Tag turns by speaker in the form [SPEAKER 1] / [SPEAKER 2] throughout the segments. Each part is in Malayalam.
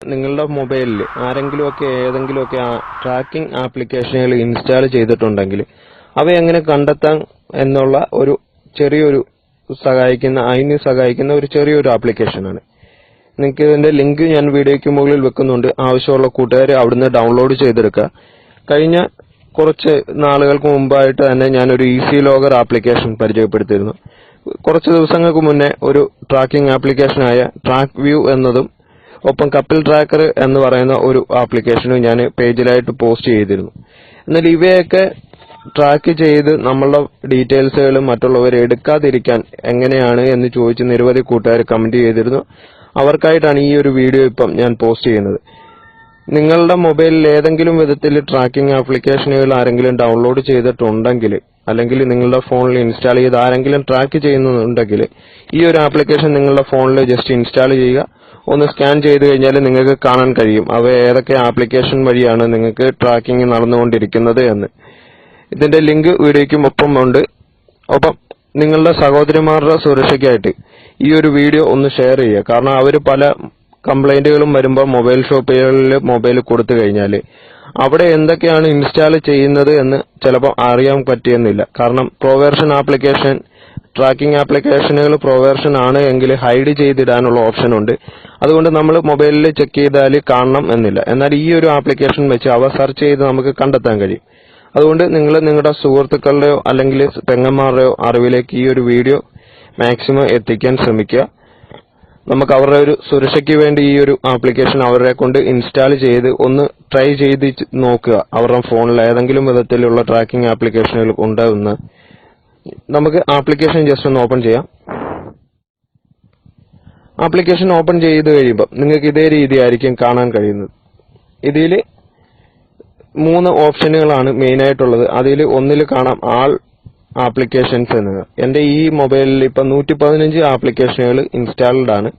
[SPEAKER 1] നിങ്ങളുടെ മൊബൈലിൽ ആരെങ്കിലുമൊക്കെ ഏതെങ്കിലുമൊക്കെ ട്രാക്കിംഗ് ആപ്ലിക്കേഷനുകൾ ഇൻസ്റ്റാൾ ചെയ്തിട്ടുണ്ടെങ്കിൽ അവ എങ്ങനെ കണ്ടെത്താം എന്നുള്ള ഒരു ചെറിയൊരു സഹായിക്കുന്ന ഒരു ചെറിയൊരു ആപ്ലിക്കേഷനാണ്. നിങ്ങൾക്ക് ഇതിന്റെ ലിങ്ക് ഞാൻ വീഡിയോയ്ക്ക് മുകളിൽ വെക്കുന്നുണ്ട്. ആവശ്യമുള്ള കൂട്ടുകാർ അവിടുന്ന് ഡൗൺലോഡ് ചെയ്തെടുക്കുക. കഴിഞ്ഞ കുറച്ച് നാളുകൾക്ക് മുമ്പായിട്ട് തന്നെ ഞാനൊരു ഈസി ലോഗർ ആപ്ലിക്കേഷൻ പരിചയപ്പെടുത്തിയിരുന്നു. കുറച്ച് ദിവസങ്ങൾക്ക് മുന്നേ ഒരു ട്രാക്കിംഗ് ആപ്ലിക്കേഷനായ ട്രാക്ക് വ്യൂ എന്നതും ഒപ്പം കപ്പിൾ ട്രാക്കർ എന്ന് പറയുന്ന ഒരു ആപ്ലിക്കേഷനും ഞാൻ പേജിലായിട്ട് പോസ്റ്റ് ചെയ്തിരുന്നു. എന്നാൽ ഇവയൊക്കെ ട്രാക്ക് ചെയ്ത് നമ്മളുടെ ഡീറ്റെയിൽസുകൾ മറ്റുള്ളവർ എടുക്കാതിരിക്കാൻ എങ്ങനെയാണ് എന്ന് ചോദിച്ച് നിരവധി കൂട്ടുകാർ കമന്റ് ചെയ്തിരുന്നു. അവർക്കായിട്ടാണ് ഈ ഒരു വീഡിയോ ഇപ്പം ഞാൻ പോസ്റ്റ് ചെയ്യുന്നത്. നിങ്ങളുടെ മൊബൈലിൽ ഏതെങ്കിലും വിധത്തിൽ ട്രാക്കിംഗ് ആപ്ലിക്കേഷനുകൾ ആരെങ്കിലും ഡൗൺലോഡ് ചെയ്തിട്ടുണ്ടെങ്കിൽ അല്ലെങ്കിൽ നിങ്ങളുടെ ഫോണിൽ ഇൻസ്റ്റാൾ ചെയ്ത് ആരെങ്കിലും ട്രാക്ക് ചെയ്യുന്നുണ്ടെങ്കിൽ ഈ ഒരു ആപ്ലിക്കേഷൻ നിങ്ങളുടെ ഫോണിൽ ജസ്റ്റ് ഇൻസ്റ്റാൾ ചെയ്യുക. ഒന്ന് സ്കാൻ ചെയ്ത് കഴിഞ്ഞാൽ നിങ്ങൾക്ക് കാണാൻ കഴിയും അവ ഏതൊക്കെ ആപ്ലിക്കേഷൻ വഴിയാണ് നിങ്ങൾക്ക് ട്രാക്കിംഗ് നടന്നുകൊണ്ടിരിക്കുന്നത് എന്ന്. ഇതിന്റെ ലിങ്ക് വീഡിയോയ്ക്കും ഒപ്പം ഉണ്ട്. ഒപ്പം നിങ്ങളുടെ സഹോദരിമാരുടെ സുരക്ഷയ്ക്കായിട്ട് ഈ ഒരു വീഡിയോ ഒന്ന് ഷെയർ ചെയ്യുക. കാരണം അവർ പല കംപ്ലൈന്റുകളും വരുമ്പോൾ മൊബൈൽ ഷോപ്പുകളിൽ മൊബൈൽ കൊടുത്തു കഴിഞ്ഞാൽ അവിടെ എന്തൊക്കെയാണ് ഇൻസ്റ്റാൾ ചെയ്യുന്നത് എന്ന് ചിലപ്പോൾ അറിയാൻ പറ്റിയെന്നില്ല. കാരണം പ്രൊവേർഷൻ ആപ്ലിക്കേഷൻ ട്രാക്കിംഗ് ആപ്ലിക്കേഷനുകൾ പ്രൊവേർഷൻ ആണ് എങ്കിൽ ഹൈഡ് ചെയ്തിടാനുള്ള ഓപ്ഷൻ ഉണ്ട്. അതുകൊണ്ട് നമ്മൾ മൊബൈലിൽ ചെക്ക് ചെയ്താൽ കാണണം എന്നില്ല. എന്നാൽ ഈ ഒരു ആപ്ലിക്കേഷൻ വെച്ച് അവ സെർച്ച് ചെയ്ത് നമുക്ക് കണ്ടെത്താൻ കഴിയും. അതുകൊണ്ട് നിങ്ങൾ നിങ്ങളുടെ സുഹൃത്തുക്കളുടെയോ അല്ലെങ്കിൽ പെങ്ങന്മാരുടെയോ അറിവിലേക്ക് ഈ ഒരു വീഡിയോ മാക്സിമം എത്തിക്കാൻ ശ്രമിക്കുക. നമുക്ക് അവരുടെ ഒരു സുരക്ഷയ്ക്ക് വേണ്ടി ഈ ഒരു ആപ്ലിക്കേഷൻ അവരെ കൊണ്ട് ഇൻസ്റ്റാൾ ചെയ്ത് ഒന്ന് ട്രൈ ചെയ്ത് നോക്കുക. അവരുടെ ഫോണിൽ ഏതെങ്കിലും വിധത്തിലുള്ള ട്രാക്കിംഗ് ആപ്ലിക്കേഷനുകൾ ഉണ്ടോ എന്ന്. നമുക്ക് ആപ്ലിക്കേഷൻ ജസ്റ്റ് ഒന്ന് ഓപ്പൺ ചെയ്യാം. ആപ്ലിക്കേഷൻ ഓപ്പൺ ചെയ്ത് കഴിയുമ്പോൾ നിങ്ങൾക്ക് ഇതേ രീതിയായിരിക്കും കാണാൻ കഴിയുന്നത്. ഇതിൽ 3 ഓപ്ഷനുകളാണ് മെയിൻ ആയിട്ടുള്ളത്. അതിൽ ഒന്നിൽ കാണാം ആൾ ആപ്ലിക്കേഷൻസ് എന്നത്. എന്റെ ഈ മൊബൈലിൽ ഇപ്പൊ 115 ആപ്ലിക്കേഷനുകൾ ഇൻസ്റ്റാൾഡ് ആണ്.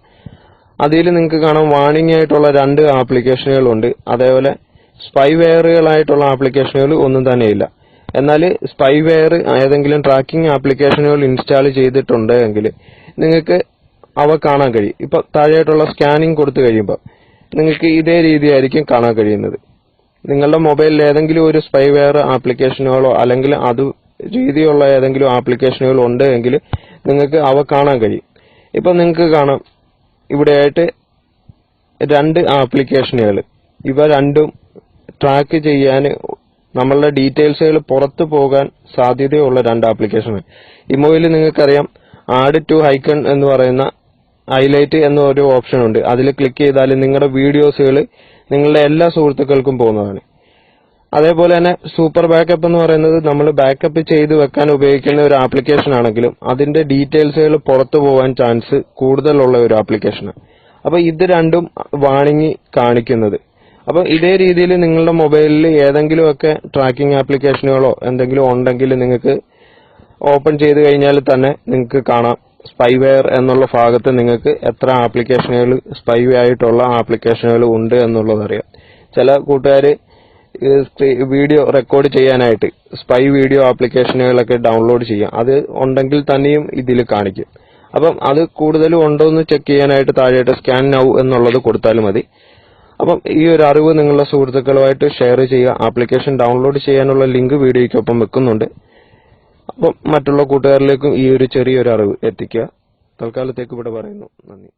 [SPEAKER 1] അതിൽ നിങ്ങൾക്ക് കാണാം വാണിംഗ് ആയിട്ടുള്ള 2 ആപ്ലിക്കേഷനുകളുണ്ട്. അതേപോലെ സ്പൈവെയറുകളായിട്ടുള്ള ആപ്ലിക്കേഷനുകൾ ഒന്നും തന്നെയില്ല. എന്നാൽ സ്പൈവെയർ ഏതെങ്കിലും ട്രാക്കിംഗ് ആപ്ലിക്കേഷനുകൾ ഇൻസ്റ്റാൾ ചെയ്തിട്ടുണ്ടെങ്കിൽ നിങ്ങൾക്ക് അവ കാണാൻ കഴിയും. ഇപ്പൊ താഴെയായിട്ടുള്ള സ്കാനിങ് കൊടുത്തു കഴിയുമ്പോൾ നിങ്ങൾക്ക് ഇതേ രീതിയായിരിക്കും കാണാൻ കഴിയുന്നത്. നിങ്ങളുടെ മൊബൈലിൽ ഏതെങ്കിലും ഒരു സ്പൈവെയർ ആപ്ലിക്കേഷനുകളോ അല്ലെങ്കിൽ അത് രീതിയുള്ള ഏതെങ്കിലും ആപ്ലിക്കേഷനുകൾ ഉണ്ട് എങ്കിൽ നിങ്ങൾക്ക് അവ കാണാൻ കഴിയും. ഇപ്പൊ നിങ്ങൾക്ക് കാണാം ഇവിടെയായിട്ട് 2 ആപ്ലിക്കേഷനുകൾ. ഇവ രണ്ടും ട്രാക്ക് ചെയ്യാൻ നമ്മളുടെ ഡീറ്റെയിൽസുകൾ പുറത്തു പോകാൻ സാധ്യതയുള്ള 2 ആപ്ലിക്കേഷനാണ്. ഇമോയിൽ നിങ്ങൾക്കറിയാം ആഡ് ടു ഐക്കൺ എന്ന് പറയുന്ന ഹൈലൈറ്റ് എന്ന ഒരു ഓപ്ഷൻ ഉണ്ട്. അതിൽ ക്ലിക്ക് ചെയ്താൽ നിങ്ങളുടെ വീഡിയോസുകൾ നിങ്ങളുടെ എല്ലാ സുഹൃത്തുക്കൾക്കും പോകുന്നതാണ്. അതേപോലെ തന്നെ സൂപ്പർ ബാക്കപ്പ് എന്ന് പറയുന്നത് നമ്മൾ ബാക്കപ്പ് ചെയ്ത് വെക്കാൻ ഉപയോഗിക്കുന്ന ഒരു ആപ്ലിക്കേഷൻ ആണെങ്കിലും അതിന്റെ ഡീറ്റെയിൽസുകൾ പുറത്തു പോകാൻ ചാൻസ് കൂടുതലുള്ള ഒരു ആപ്ലിക്കേഷനാണ്. അപ്പൊ ഇത് രണ്ടും വാണിംഗ് കാണിക്കുന്നത്. അപ്പൊ ഇതേ രീതിയിൽ നിങ്ങളുടെ മൊബൈലിൽ ഏതെങ്കിലുമൊക്കെ ട്രാക്കിംഗ് ആപ്ലിക്കേഷനുകളോ എന്തെങ്കിലും ഉണ്ടെങ്കിൽ നിങ്ങൾക്ക് ഓപ്പൺ ചെയ്ത് കഴിഞ്ഞാൽ തന്നെ നിങ്ങൾക്ക് കാണാം സ്പൈവെയർ എന്നുള്ള ഭാഗത്ത് നിങ്ങൾക്ക് എത്ര ആപ്ലിക്കേഷനുകൾ ആയിട്ടുള്ള ആപ്ലിക്കേഷനുകൾ ഉണ്ട് എന്നുള്ളത് അറിയാം. ചില കൂട്ടുകാര് വീഡിയോ റെക്കോർഡ് ചെയ്യാനായിട്ട് സ്പൈ വീഡിയോ ആപ്ലിക്കേഷനുകളൊക്കെ ഡൗൺലോഡ് ചെയ്യാം. അത് ഉണ്ടെങ്കിൽ തന്നെയും ഇതിൽ കാണിക്കും. അപ്പം അത് കൂടുതലും ഉണ്ടോ എന്ന് ചെക്ക് ചെയ്യാനായിട്ട് താഴെയായിട്ട് സ്കാൻ നൗ എന്നുള്ളത് കൊടുത്താലും മതി. അപ്പം ഈ ഒരു അറിവ് നിങ്ങളുടെ സുഹൃത്തുക്കളുമായിട്ട് ഷെയർ ചെയ്യുക. ആപ്ലിക്കേഷൻ ഡൗൺലോഡ് ചെയ്യാനുള്ള ലിങ്ക് വീഡിയോയ്ക്കൊപ്പം വെക്കുന്നുണ്ട്. അപ്പം മറ്റുള്ള കൂട്ടുകാരിലേക്കും ഈ ഒരു ചെറിയൊരു അറിവ് എത്തിക്കുക. തൽക്കാലത്തേക്ക് ഇവിടെ പറയുന്നു. നന്ദി.